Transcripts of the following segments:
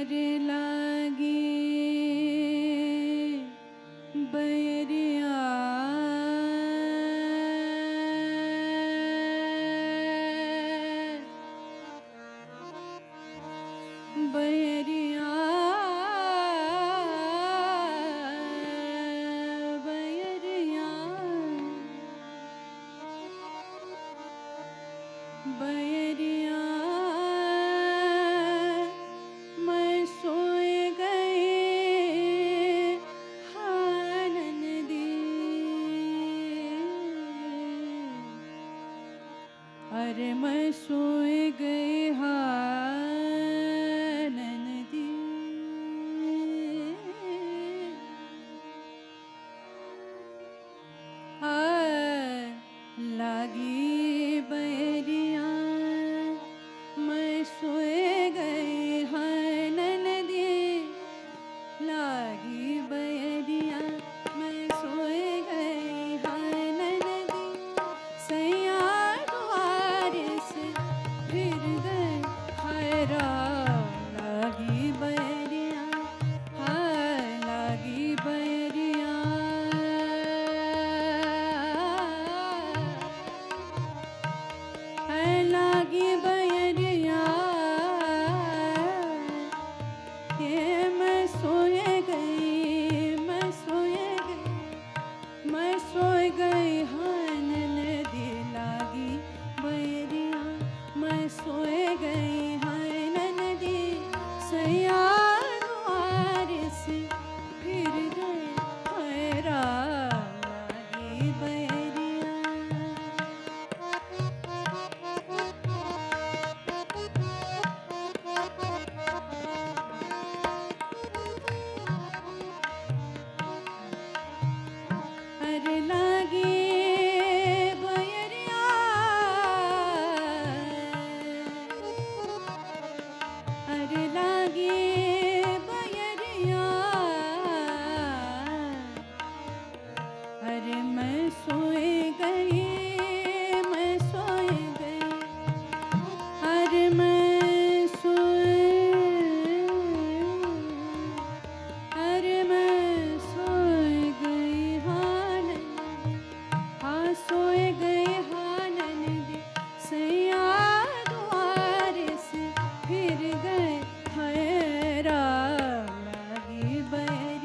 अरे लागी बैरिया बैरिया बैरिया बैरिया मैं सोए गई हानन दी अरे मैं सोए गई हानन दी लागी बैरिया मैं सोए गई हानन दी लागी बैरिया मैं सोए गई हानन दी सैया द्वार से फिर गए हैरा लागी बैरिया हाय लागी बैरिया लागी बैरिया ये मैं सोए गई मैं सोए गई मैं सोए गई हानन दी लागी बैरिया मैं सोए गई हानन दी सैया द्वार से फिर गए हैरा लागी बैरिया अरे लागी बैरिया अरे लागी बैरिया अरे मैं सोए गई मैं सोए गई अरे मैं सोए अरे मैं सोए गई सोए गए हानन दी सैया द्वार से फिर गए हैरा लागी बैरिया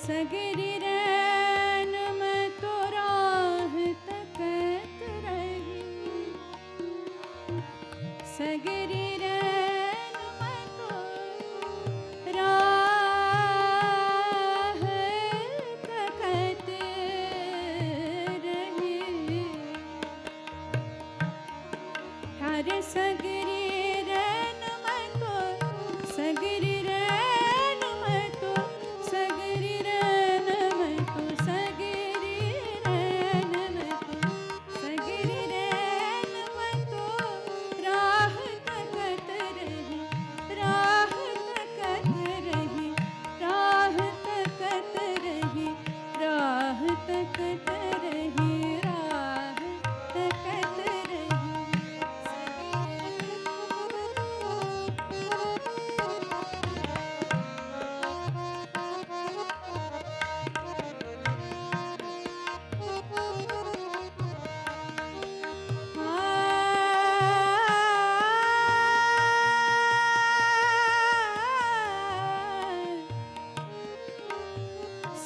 सगरी रैन में तो राह तकत रही सगरी रैन में तो राह अरे सगरी रैन मैं तो सगरी रैन मैं तो सगरी रैन मैं तो सगरी रैन मैं तो सगरी रैन मैं तो राह तकत रही राह तकत रही राह तकत रही राह तकत रही राह तकत रही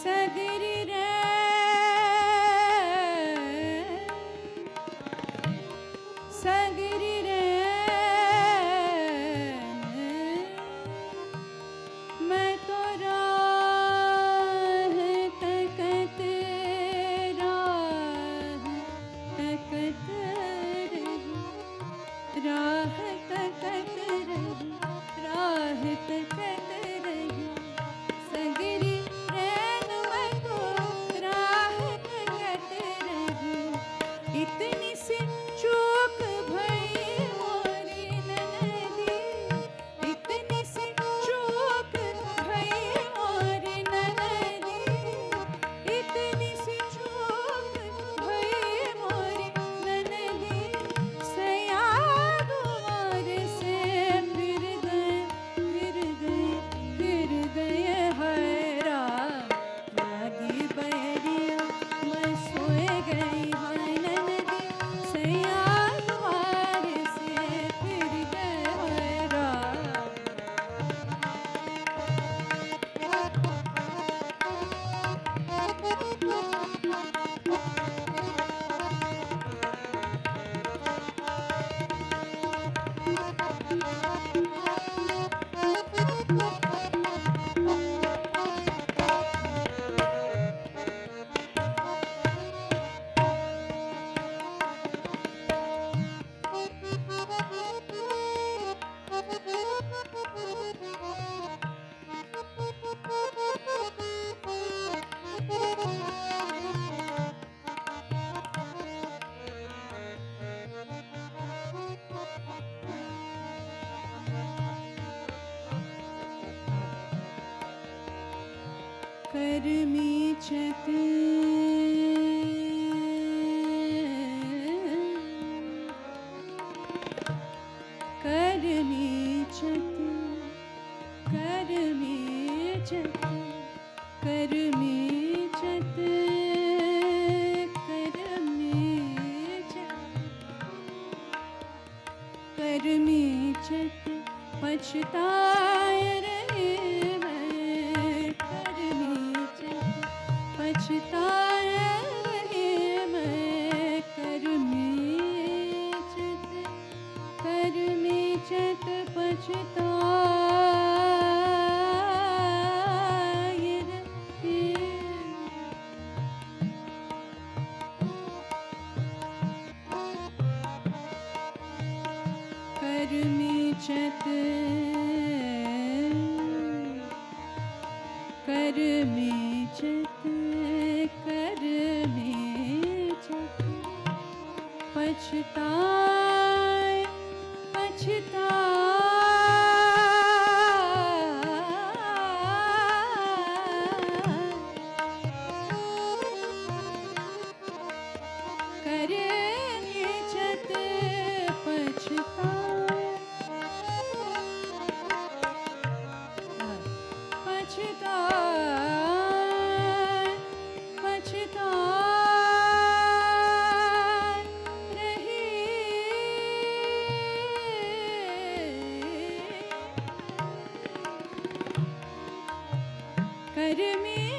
सगरी रे सगरी रे मैं तो राह तकत रही राह तकत रही राह तकत रही सगरी रैन मैं तो राह तकत रही इतनी सी चूक भई मोरी ननदी इतनी सी चूक भई मोरी ननदी इतनी सी चूक भई मोरी ननदी सया द्वार से फिर गए हरा लागी बैरिया मैं सोए गई हाय ननदी सया द्वार से फिर गए हरा करमी छत करमी छत करमी छत करमी छत करमी छत करमी छत पछताए रहे मैं करमी छत पछताए रहे मैं करमी छत पछताए रहे करमी छत करमी छत करमी छत पछताए करमी छत पछताए रही करमी